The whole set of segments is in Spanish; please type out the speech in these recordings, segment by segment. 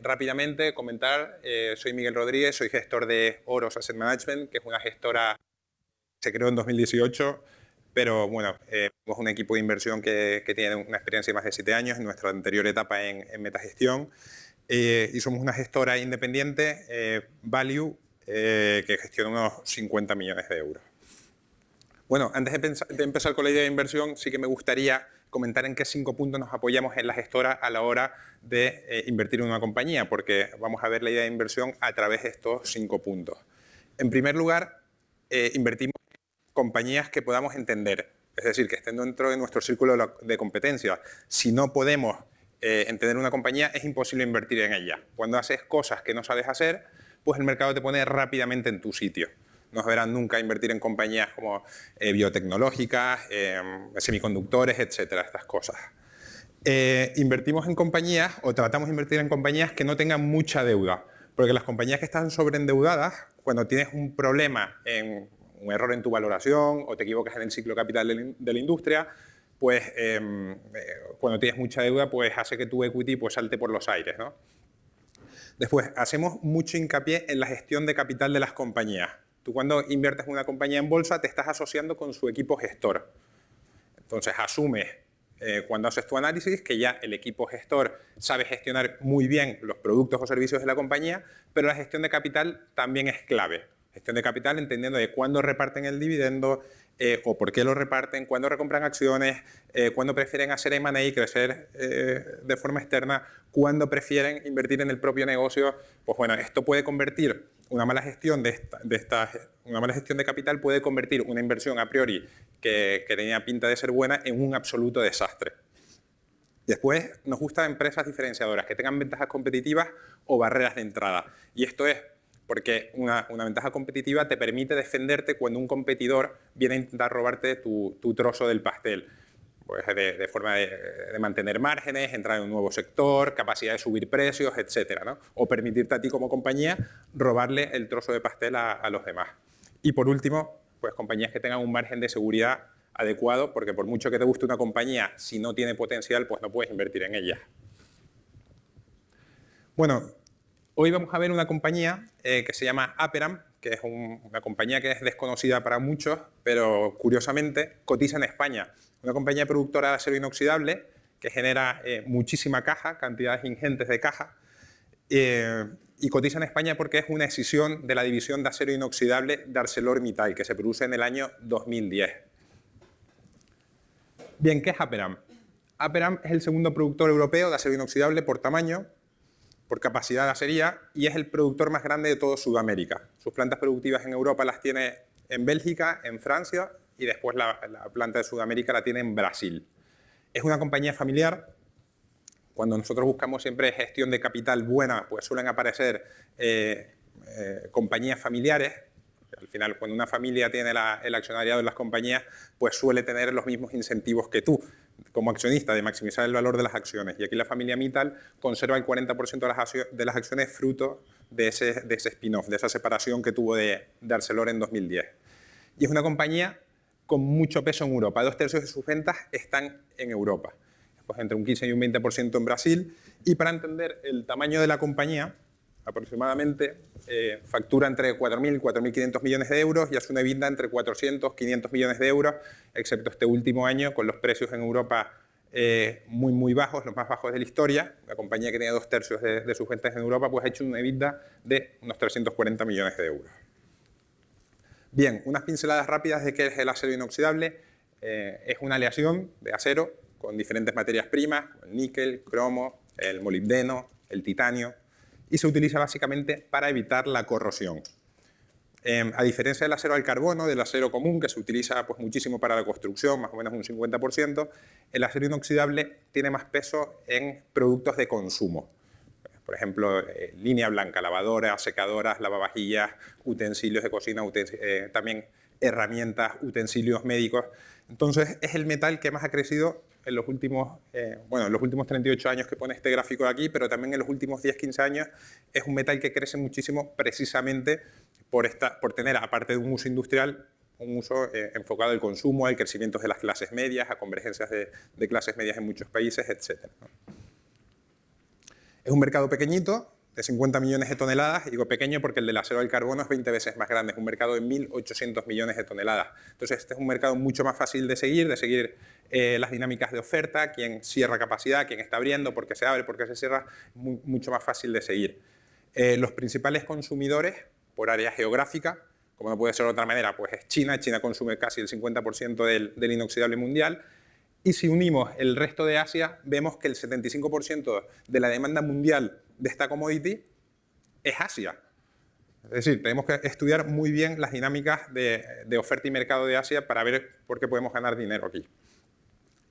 rápidamente comentar, soy Miguel Rodríguez, soy gestor de Oros Asset Management, que es una gestora que se creó en 2018, pero bueno, somos un equipo de inversión que tiene una experiencia de más de 7 años en nuestra anterior etapa en metagestión, y somos una gestora independiente, Value, que gestiona unos 50 millones de euros. Bueno, antes de empezar con la idea de inversión, sí que me gustaría comentar en qué 5 puntos nos apoyamos en la gestora a la hora de invertir en una compañía, porque vamos a ver la idea de inversión a través de estos 5 puntos. En primer lugar, invertimos en compañías que podamos entender, es decir, que estén dentro de nuestro círculo de competencia. Si no podemos entender una compañía, es imposible invertir en ella. Cuando haces cosas que no sabes hacer, pues el mercado te pone rápidamente en tu sitio. No verán nunca invertir en compañías como biotecnológicas, semiconductores, etcétera, estas cosas. Invertimos en compañías o tratamos de invertir en compañías que no tengan mucha deuda, porque las compañías que están sobreendeudadas, cuando tienes un problema, un error en tu valoración o te equivocas en el ciclo capital de la industria, pues cuando tienes mucha deuda, pues hace que tu equity pues salte por los aires, ¿no? Después, hacemos mucho hincapié en la gestión de capital de las compañías. Tú cuando inviertes en una compañía en bolsa te estás asociando con su equipo gestor. Entonces asumes cuando haces tu análisis que ya el equipo gestor sabe gestionar muy bien los productos o servicios de la compañía, pero la gestión de capital también es clave. Gestión de capital entendiendo de cuándo reparten el dividendo o por qué lo reparten, cuándo recompran acciones, cuándo prefieren hacer M&A y crecer de forma externa, cuándo prefieren invertir en el propio negocio. Pues bueno, esto puede convertir una mala gestión una mala gestión de capital puede convertir una inversión a priori que tenía pinta de ser buena en un absoluto desastre. Después, nos gustan empresas diferenciadoras que tengan ventajas competitivas o barreras de entrada. Y esto es porque una ventaja competitiva te permite defenderte cuando un competidor viene a intentar robarte tu trozo del pastel. Pues de forma de mantener márgenes, entrar en un nuevo sector, capacidad de subir precios, etcétera, ¿no? O permitirte a ti como compañía robarle el trozo de pastel a los demás. Y por último, pues compañías que tengan un margen de seguridad adecuado, porque por mucho que te guste una compañía, si no tiene potencial, pues no puedes invertir en ella. Bueno, hoy vamos a ver una compañía que se llama Aperam, que es una compañía que es desconocida para muchos, pero curiosamente cotiza en España. Una compañía productora de acero inoxidable que genera muchísima caja, cantidades ingentes de caja, y cotiza en España porque es una escisión de la división de acero inoxidable de ArcelorMittal, que se produce en el año 2010. Bien, ¿qué es Aperam? Aperam es el segundo productor europeo de acero inoxidable por tamaño, por capacidad de acería, y es el productor más grande de toda Sudamérica. Sus plantas productivas en Europa las tiene en Bélgica, en Francia, y después la planta de Sudamérica la tiene en Brasil. Es una compañía familiar. Cuando nosotros buscamos siempre gestión de capital buena, pues suelen aparecer compañías familiares. Al final, cuando una familia tiene el accionariado de las compañías, pues suele tener los mismos incentivos que tú, como accionista, de maximizar el valor de las acciones. Y aquí la familia Mittal conserva el 40% de las acciones fruto de ese spin-off, de esa separación que tuvo de Arcelor en 2010. Y es una compañía con mucho peso en Europa. 2/3 de sus ventas están en Europa. Pues entre un 15 y un 20% en Brasil. Y para entender el tamaño de la compañía, aproximadamente factura entre 4.000 y 4.500 millones de euros y hace una EBITDA entre 400 y 500 millones de euros, excepto este último año con los precios en Europa muy bajos, los más bajos de la historia. La compañía que tenía 2/3 de sus ventas en Europa pues ha hecho una EBITDA de unos 340 millones de euros. Bien, unas pinceladas rápidas de qué es el acero inoxidable. Es una aleación de acero con diferentes materias primas, el níquel, cromo, el molibdeno, el titanio, y se utiliza básicamente para evitar la corrosión. A diferencia del acero al carbono, del acero común, que se utiliza pues, muchísimo para la construcción, más o menos un 50%, el acero inoxidable tiene más peso en productos de consumo. Por ejemplo, línea blanca, lavadoras, secadoras, lavavajillas, utensilios de cocina, también herramientas, utensilios médicos. Entonces, es el metal que más ha crecido en los últimos 38 años que pone este gráfico de aquí, pero también en los últimos 10-15 años es un metal que crece muchísimo precisamente por tener, aparte de un uso industrial, un uso enfocado al consumo, al crecimiento de las clases medias, a convergencias de clases medias en muchos países, etc. Es un mercado pequeñito, de 50 millones de toneladas, y digo pequeño porque el del acero al carbono es 20 veces más grande, es un mercado de 1.800 millones de toneladas. Entonces este es un mercado mucho más fácil de seguir las dinámicas de oferta, quién cierra capacidad, quién está abriendo, por qué se abre, por qué se cierra, mucho más fácil de seguir. Los principales consumidores por área geográfica, como no puede ser de otra manera, pues es China. China consume casi el 50% del inoxidable mundial. Y si unimos el resto de Asia, vemos que el 75% de la demanda mundial de esta commodity es Asia. Es decir, tenemos que estudiar muy bien las dinámicas de oferta y mercado de Asia para ver por qué podemos ganar dinero aquí.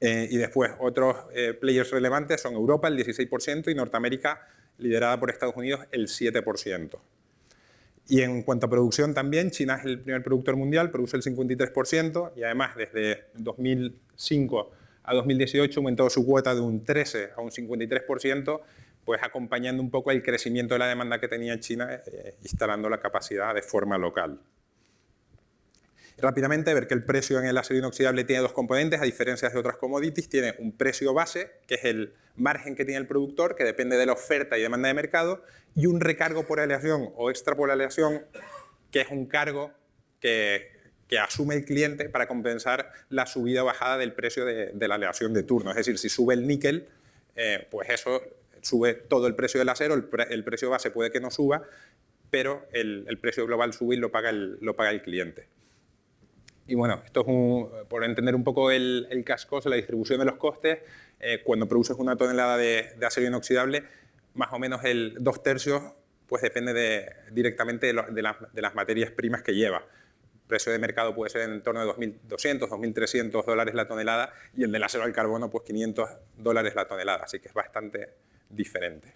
Y después, otros players relevantes son Europa, el 16%, y Norteamérica, liderada por Estados Unidos, el 7%. Y en cuanto a producción también, China es el primer productor mundial, produce el 53%, y además desde 2005 a 2018 ha aumentado su cuota de un 13 a un 53%, pues acompañando un poco el crecimiento de la demanda que tenía China, instalando la capacidad de forma local. Rápidamente, ver que el precio en el acero inoxidable tiene dos componentes, a diferencia de otras commodities. Tiene un precio base, que es el margen que tiene el productor, que depende de la oferta y demanda de mercado, y un recargo por aleación o extra por aleación, que es un cargo que asume el cliente para compensar la subida o bajada del precio de la aleación de turno. Es decir, si sube el níquel, pues eso sube todo el precio del acero, el precio base puede que no suba, pero el precio global sube y lo paga el cliente. Y bueno, esto es por entender un poco el cash cost, la distribución de los costes. Cuando produces una tonelada de acero inoxidable, más o menos el 2/3 pues depende directamente de las materias primas que lleva. El precio de mercado puede ser en torno de $2.200, $2.300 la tonelada, y el del acero al carbono, pues $500 la tonelada, así que es bastante diferente.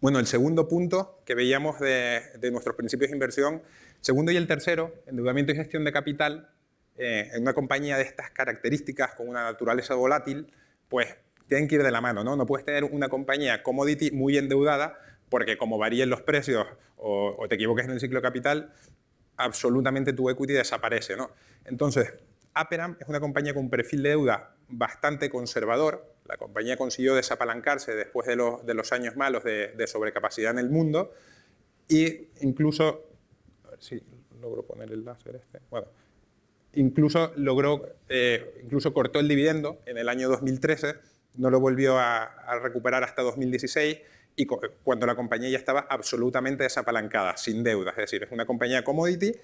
Bueno, el segundo punto que veíamos de nuestros principios de inversión, segundo y el tercero, endeudamiento y gestión de capital, en una compañía de estas características, con una naturaleza volátil, pues tienen que ir de la mano, ¿no? No puedes tener una compañía commodity muy endeudada, porque como varíen los precios o te equivoques en el ciclo de capital, absolutamente tu equity desaparece, ¿no? Entonces, Aperam es una compañía con un perfil de deuda bastante conservador. La compañía consiguió desapalancarse después de los años malos de sobrecapacidad en el mundo, y incluso, a ver si logro poner el láser este, bueno, incluso cortó el dividendo en el año 2013, no lo volvió a recuperar hasta 2016, y cuando la compañía ya estaba absolutamente desapalancada, sin deuda. Es decir, es una compañía commodity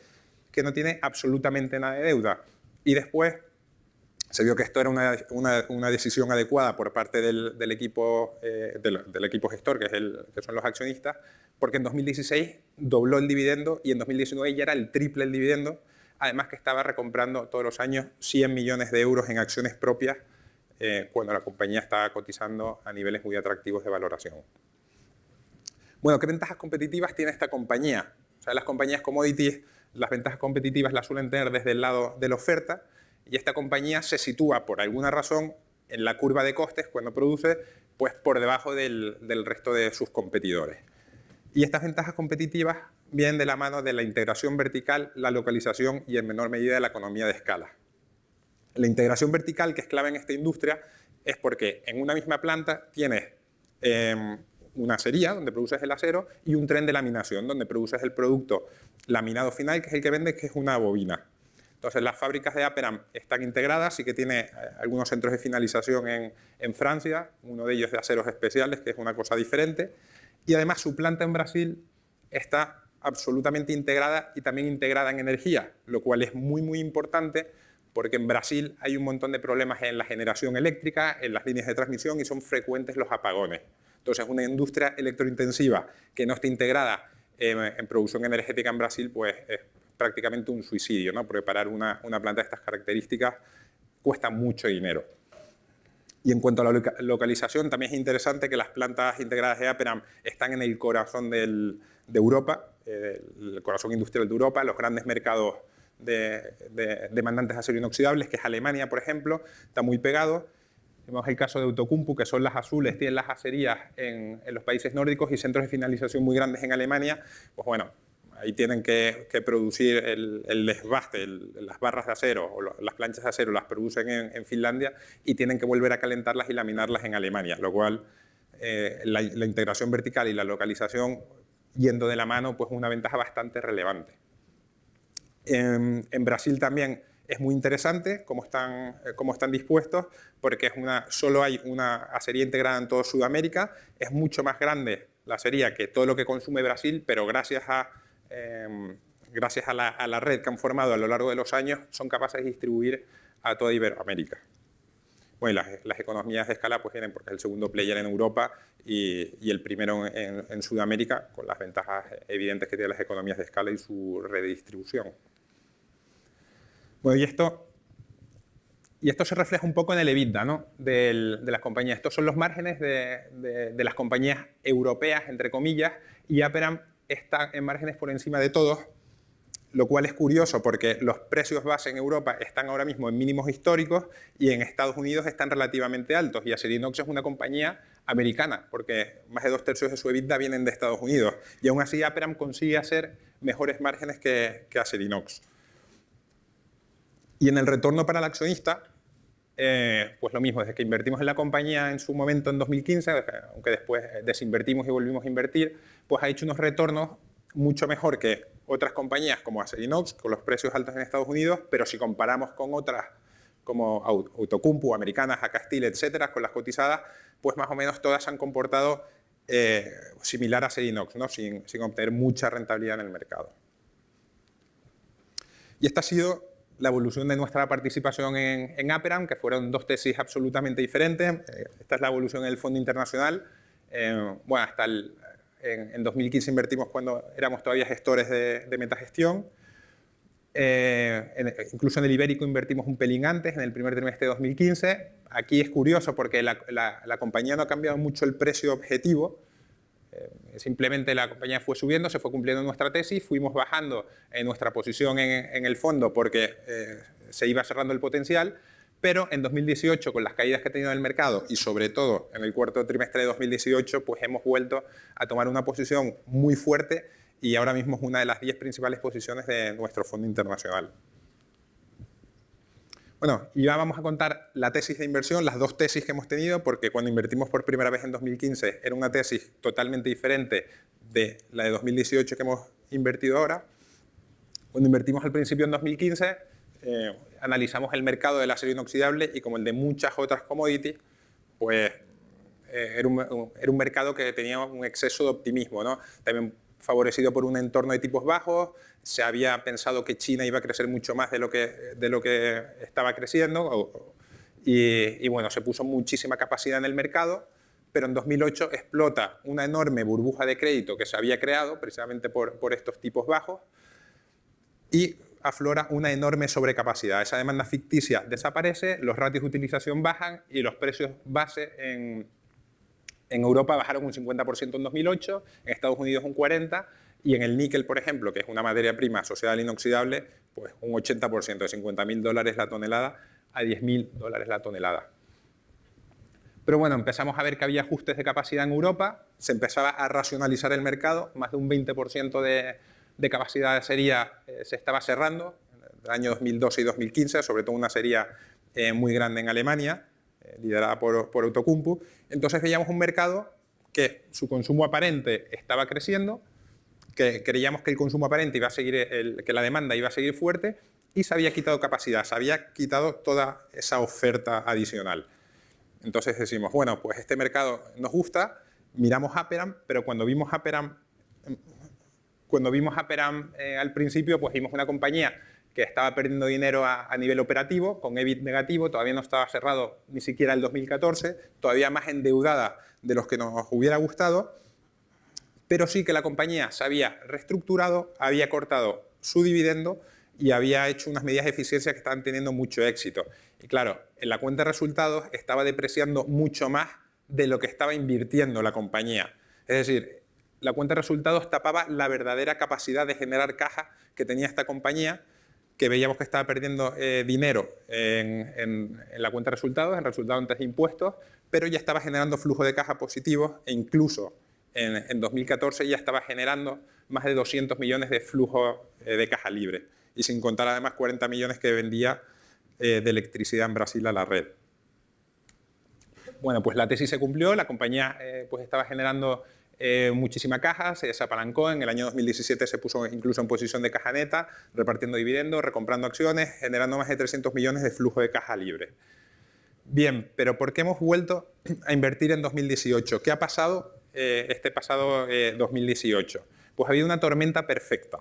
que no tiene absolutamente nada de deuda. Y después se vio que esto era una decisión adecuada por parte del equipo gestor, que son los accionistas, porque en 2016 dobló el dividendo y en 2019 ya era el triple el dividendo, además que estaba recomprando todos los años 100 millones de euros en acciones propias, cuando la compañía estaba cotizando a niveles muy atractivos de valoración. Bueno, ¿qué ventajas competitivas tiene esta compañía? O sea, las compañías commodities, las ventajas competitivas las suelen tener desde el lado de la oferta, y esta compañía se sitúa por alguna razón en la curva de costes cuando produce, pues por debajo del resto de sus competidores. Y estas ventajas competitivas vienen de la mano de la integración vertical, la localización y en menor medida de la economía de escala. La integración vertical, que es clave en esta industria, es porque en una misma planta tienes una acería, donde produces el acero, y un tren de laminación, donde produces el producto laminado final, que es el que vendes, que es una bobina. Entonces, las fábricas de Aperam están integradas, y que tiene algunos centros de finalización en Francia, uno de ellos de aceros especiales, que es una cosa diferente, y además su planta en Brasil está absolutamente integrada, y también integrada en energía, lo cual es muy, muy importante, porque en Brasil hay un montón de problemas en la generación eléctrica, en las líneas de transmisión, y son frecuentes los apagones. Entonces, una industria electrointensiva que no esté integrada en producción energética en Brasil, pues es prácticamente un suicidio, ¿no? Preparar una planta de estas características cuesta mucho dinero. Y en cuanto a la localización, también es interesante que las plantas integradas de Aperam están en el corazón de Europa, el corazón industrial de Europa, los grandes mercados demandantes de acero inoxidables, que es Alemania, por ejemplo, está muy pegado. Tenemos el caso de Outokumpu, que son las azules, tienen las acerías en los países nórdicos y centros de finalización muy grandes en Alemania. Pues bueno, ahí tienen que producir el desbaste, las barras de acero o las planchas de acero las producen en Finlandia, y tienen que volver a calentarlas y laminarlas en Alemania, lo cual la integración vertical y la localización yendo de la mano, pues una ventaja bastante relevante. En Brasil también es muy interesante cómo están dispuestos, porque solo hay una acería integrada en toda Sudamérica. Es mucho más grande la acería que todo lo que consume Brasil, pero gracias a la red que han formado a lo largo de los años, son capaces de distribuir a toda Iberoamérica. Bueno, y las economías de escala pues vienen porque es el segundo player en Europa y el primero en Sudamérica, con las ventajas evidentes que tienen las economías de escala y su redistribución. Bueno, y esto se refleja un poco en el EBITDA, ¿no? de las compañías. Estos son los márgenes de las compañías europeas, entre comillas, y Aperam está en márgenes por encima de todos, lo cual es curioso porque los precios base en Europa están ahora mismo en mínimos históricos y en Estados Unidos están relativamente altos. Y Acerinox es una compañía americana, porque más de 2/3 de su EBITDA vienen de Estados Unidos. Y aún así Aperam consigue hacer mejores márgenes que Acerinox. Y en el retorno para el accionista, pues lo mismo, desde que invertimos en la compañía en su momento en 2015, aunque después desinvertimos y volvimos a invertir, pues ha hecho unos retornos mucho mejor que otras compañías como Acerinox, con los precios altos en Estados Unidos, pero si comparamos con otras como Outokumpu, Americanas, Akastil, etcétera, con las cotizadas, pues más o menos todas se han comportado similar a Acerinox, ¿no? sin obtener mucha rentabilidad en el mercado. Y esta ha sido la evolución de nuestra participación en Aperam, que fueron dos tesis absolutamente diferentes. Esta es la evolución del Fondo Internacional. Bueno, en 2015 invertimos cuando éramos todavía gestores de metagestión. Incluso en el Ibérico invertimos un pelín antes, en el primer trimestre de 2015. Aquí es curioso porque la compañía no ha cambiado mucho el precio objetivo. Simplemente la compañía fue subiendo, se fue cumpliendo nuestra tesis, fuimos bajando en nuestra posición en el fondo porque se iba cerrando el potencial, pero en 2018, con las caídas que ha tenido el mercado y sobre todo en el cuarto trimestre de 2018, pues hemos vuelto a tomar una posición muy fuerte y ahora mismo es una de las 10 principales posiciones de nuestro fondo internacional. Bueno, y ya vamos a contar la tesis de inversión, las dos tesis que hemos tenido, porque cuando invertimos por primera vez en 2015 era una tesis totalmente diferente de la de 2018 que hemos invertido ahora. Cuando invertimos al principio en 2015, analizamos el mercado del acero inoxidable y como el de muchas otras commodities, pues era un mercado que tenía un exceso de optimismo, ¿no? También favorecido por un entorno de tipos bajos, se había pensado que China iba a crecer mucho más de lo que estaba creciendo y bueno, se puso muchísima capacidad en el mercado, pero en 2008 explota una enorme burbuja de crédito que se había creado precisamente por estos tipos bajos y aflora una enorme sobrecapacidad. Esa demanda ficticia desaparece, los ratios de utilización bajan y los precios base en Europa bajaron un 50% en 2008, en Estados Unidos un 40% y en el níquel, por ejemplo, que es una materia prima asociada al inoxidable, pues un 80%, de $50.000 la tonelada a $10.000 la tonelada. Pero bueno, empezamos a ver que había ajustes de capacidad en Europa, se empezaba a racionalizar el mercado, más de un 20% de capacidad de acería se estaba cerrando en el año 2012 y 2015, sobre todo una acería muy grande en Alemania, liderada por Outokumpu. Entonces veíamos un mercado que su consumo aparente estaba creciendo, que creíamos que el consumo aparente iba a seguir, que la demanda iba a seguir fuerte y se había quitado capacidad, se había quitado toda esa oferta adicional. Entonces decimos, bueno, pues este mercado nos gusta, miramos Aperam, pero cuando vimos Aperam al principio, pues vimos una compañía que estaba perdiendo dinero a nivel operativo, con EBIT negativo, todavía no estaba cerrado ni siquiera el 2014, todavía más endeudada de los que nos hubiera gustado, pero sí que la compañía se había reestructurado, había cortado su dividendo y había hecho unas medidas de eficiencia que estaban teniendo mucho éxito. Y claro, en la cuenta de resultados estaba depreciando mucho más de lo que estaba invirtiendo la compañía. Es decir, la cuenta de resultados tapaba la verdadera capacidad de generar caja que tenía esta compañía, que veíamos que estaba perdiendo dinero en la cuenta de resultados, en resultados antes de impuestos, pero ya estaba generando flujo de caja positivos e incluso en 2014 ya estaba generando más de 200 millones de flujo de caja libre y sin contar además 40 millones que vendía de electricidad en Brasil a la red. Bueno, pues la tesis se cumplió, la compañía pues estaba generando muchísima caja, se desapalancó, en el año 2017 se puso incluso en posición de caja neta, repartiendo dividendos, recomprando acciones, generando más de 300 millones de flujo de caja libre. Bien, pero ¿por qué hemos vuelto a invertir en 2018? ¿Qué ha pasado este pasado 2018? Pues ha habido una tormenta perfecta.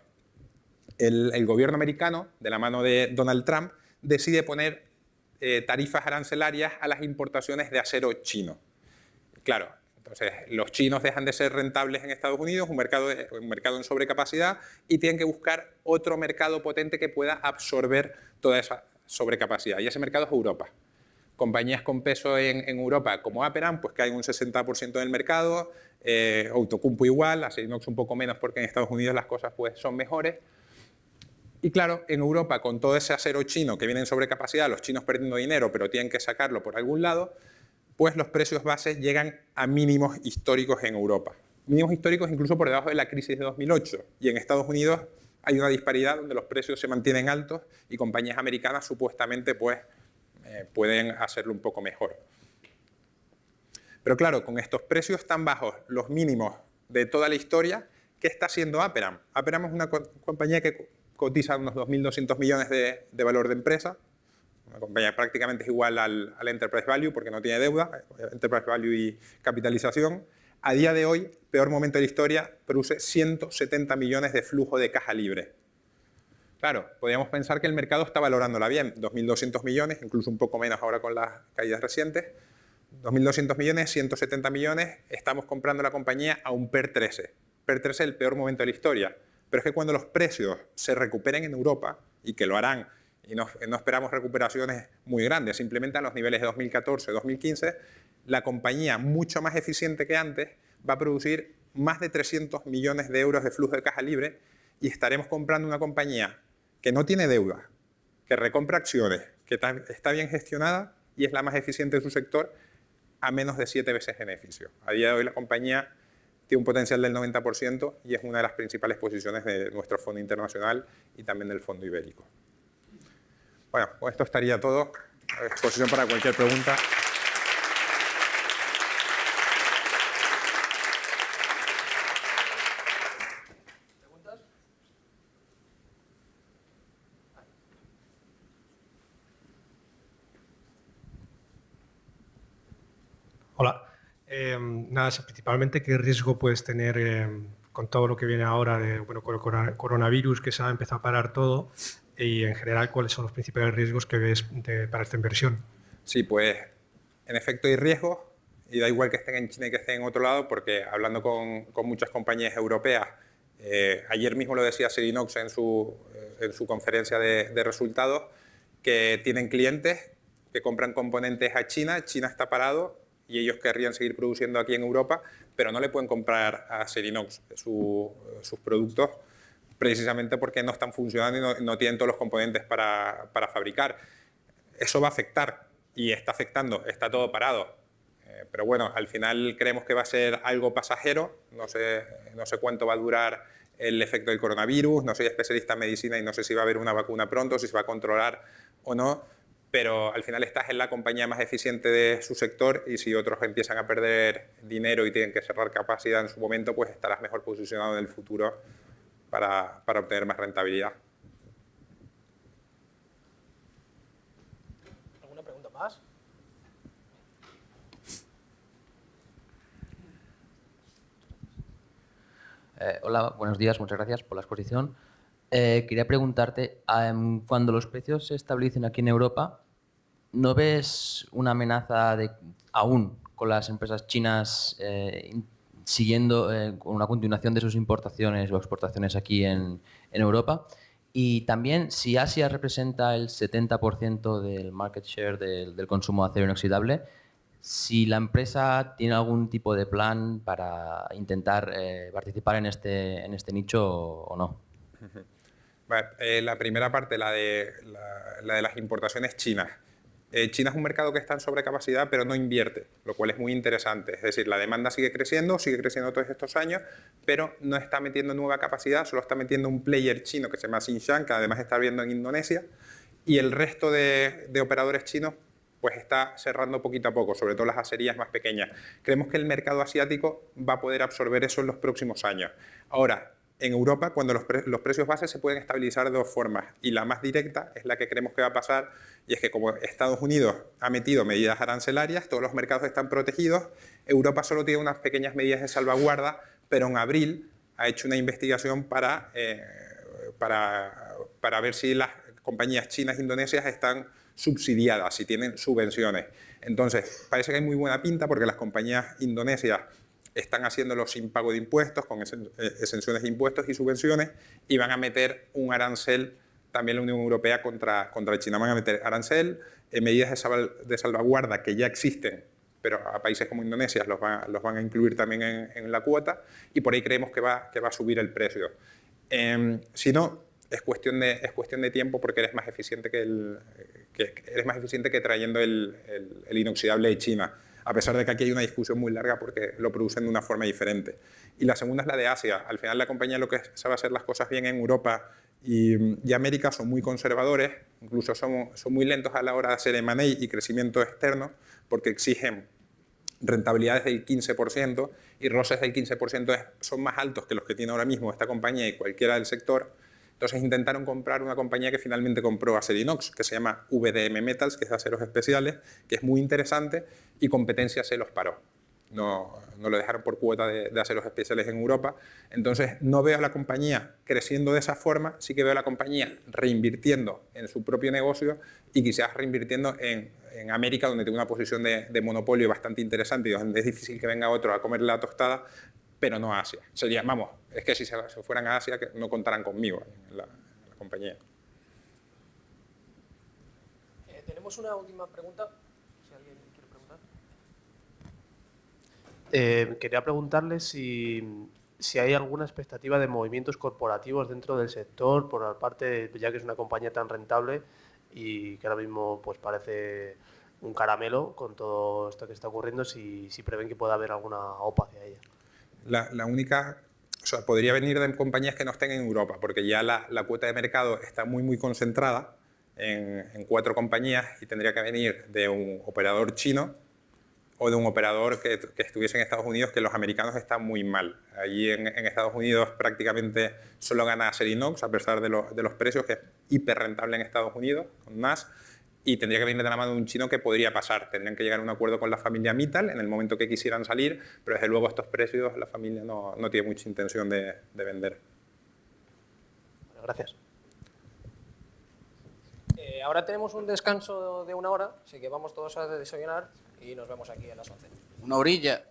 El gobierno americano, de la mano de Donald Trump, decide poner tarifas arancelarias a las importaciones de acero chino. Claro, entonces los chinos dejan de ser rentables en Estados Unidos, un mercado en sobrecapacidad, y tienen que buscar otro mercado potente que pueda absorber toda esa sobrecapacidad. Y ese mercado es Europa. Compañías con peso en Europa como Aperam, pues caen un 60% del mercado, Outokumpu igual, Acerinox un poco menos porque en Estados Unidos las cosas pues son mejores. Y claro, en Europa, con todo ese acero chino que viene en sobrecapacidad, los chinos perdiendo dinero, pero tienen que sacarlo por algún lado, pues los precios bases llegan a mínimos históricos en Europa. Mínimos históricos incluso por debajo de la crisis de 2008. Y en Estados Unidos hay una disparidad donde los precios se mantienen altos y compañías americanas supuestamente pues, pueden hacerlo un poco mejor. Pero claro, con estos precios tan bajos, los mínimos de toda la historia, ¿qué está haciendo Aperam? Aperam es una compañía que cotiza unos 2.200 millones de valor de empresa. Una compañía prácticamente es igual al Enterprise Value porque no tiene deuda, Enterprise Value y capitalización. A día de hoy, peor momento de la historia, produce 170 millones de flujo de caja libre. Claro, podríamos pensar que el mercado está valorándola bien, 2.200 millones, incluso un poco menos ahora con las caídas recientes. 2.200 millones, 170 millones, estamos comprando la compañía a un PER 13. PER 13 es el peor momento de la historia. Pero es que cuando los precios se recuperen en Europa, y que lo harán, y no esperamos recuperaciones muy grandes, simplemente a los niveles de 2014, 2015, la compañía, mucho más eficiente que antes, va a producir más de 300 millones de euros de flujo de caja libre y estaremos comprando una compañía que no tiene deuda, que recompra acciones, que está bien gestionada y es la más eficiente de su sector a menos de 7 veces beneficio. A día de hoy la compañía tiene un potencial del 90% y es una de las principales posiciones de nuestro fondo internacional y también del fondo ibérico. Bueno, con esto estaría todo. A disposición para cualquier pregunta. ¿Preguntas? Hola. Nada, principalmente qué riesgo puedes tener con todo lo que viene ahora de, bueno, con el coronavirus, que se ha empezado a parar todo, y en general cuáles son los principales riesgos que ves para esta inversión. Sí, pues en efecto hay riesgos y da igual que estén en China y que estén en otro lado porque hablando con muchas compañías europeas, ayer mismo lo decía Acerinox en su conferencia de resultados, que tienen clientes que compran componentes a China, China está parado y ellos querrían seguir produciendo aquí en Europa, pero no le pueden comprar a Acerinox sus productos precisamente porque no están funcionando y no tienen todos los componentes para fabricar. Eso va a afectar y está afectando, está todo parado. Pero bueno, al final creemos que va a ser algo pasajero, no sé cuánto va a durar el efecto del coronavirus, no soy especialista en medicina y no sé si va a haber una vacuna pronto, si se va a controlar o no, pero al final estás en la compañía más eficiente de su sector y si otros empiezan a perder dinero y tienen que cerrar capacidad en su momento, pues estarás mejor posicionado en el futuro para obtener más rentabilidad. ¿Alguna pregunta más? Hola, buenos días, muchas gracias por la exposición. Quería preguntarte, cuando los precios se estabilicen aquí en Europa, ¿no ves una amenaza aún con las empresas chinas siguiendo con una continuación de sus importaciones o exportaciones aquí en Europa? Y también, si Asia representa el 70% del market share del consumo de acero inoxidable, si la empresa tiene algún tipo de plan para intentar participar en este nicho o no. Vale, la primera parte, la de las importaciones chinas. China es un mercado que está en sobrecapacidad, pero no invierte, lo cual es muy interesante. Es decir, la demanda sigue creciendo todos estos años, pero no está metiendo nueva capacidad, solo está metiendo un player chino que se llama Xinshan, que además está viendo en Indonesia, y el resto de operadores chinos pues está cerrando poquito a poco, sobre todo las acerías más pequeñas. Creemos que el mercado asiático va a poder absorber eso en los próximos años. Ahora, en Europa, cuando los precios bases se pueden estabilizar de dos formas, y la más directa es la que creemos que va a pasar, y es que como Estados Unidos ha metido medidas arancelarias, todos los mercados están protegidos, Europa solo tiene unas pequeñas medidas de salvaguarda, pero en abril ha hecho una investigación para ver si las compañías chinas e indonesias están subsidiadas, si tienen subvenciones. Entonces, parece que hay muy buena pinta porque las compañías indonesias están haciéndolo sin pago de impuestos, con exenciones de impuestos y subvenciones, y van a meter un arancel también la Unión Europea contra China. Van a meter arancel, medidas de salvaguarda que ya existen, pero a países como Indonesia los van a incluir también en la cuota, y por ahí creemos que va a subir el precio. Si no, es cuestión de tiempo, porque eres más eficiente que trayendo el inoxidable de China, a pesar de que aquí hay una discusión muy larga porque lo producen de una forma diferente. Y la segunda es la de Asia. Al final la compañía lo que sabe hacer las cosas bien en Europa y América son muy conservadores, incluso son muy lentos a la hora de hacer M&A y crecimiento externo, porque exigen rentabilidades del 15%, y ROCEs del 15% son más altos que los que tiene ahora mismo esta compañía y cualquiera del sector. Entonces intentaron comprar una compañía que finalmente compró Acerinox, que se llama VDM Metals, que es de aceros especiales, que es muy interesante, y competencia se los paró. No lo dejaron por cuota de aceros especiales en Europa. Entonces no veo a la compañía creciendo de esa forma, sí que veo a la compañía reinvirtiendo en su propio negocio y quizás reinvirtiendo en América, donde tiene una posición de monopolio bastante interesante y donde es difícil que venga otro a comer la tostada, pero no a Asia. Sería, vamos, es que si se fueran a Asia, que no contarán conmigo en la compañía. Tenemos una última pregunta. Si alguien quiere preguntar. Quería preguntarle si hay alguna expectativa de movimientos corporativos dentro del sector, por la parte, ya que es una compañía tan rentable y que ahora mismo pues parece un caramelo con todo esto que está ocurriendo, si prevén que pueda haber alguna OPA hacia ella. La única, o sea, podría venir de compañías que no estén en Europa, porque ya la cuota de mercado está muy concentrada en 4 compañías, y tendría que venir de un operador chino o de un operador que estuviese en Estados Unidos, que los americanos están muy mal. Allí en Estados Unidos prácticamente solo gana Acerinox, a pesar de los precios, que es hiper rentable en Estados Unidos, con NAS, y tendría que venir de la mano de un chino, que podría pasar. Tendrían que llegar a un acuerdo con la familia Mittal en el momento que quisieran salir, pero desde luego estos precios la familia no tiene mucha intención de vender. Bueno, gracias. Ahora tenemos un descanso de 1 hora, así que vamos todos a desayunar y nos vemos aquí a las 11. Una orilla.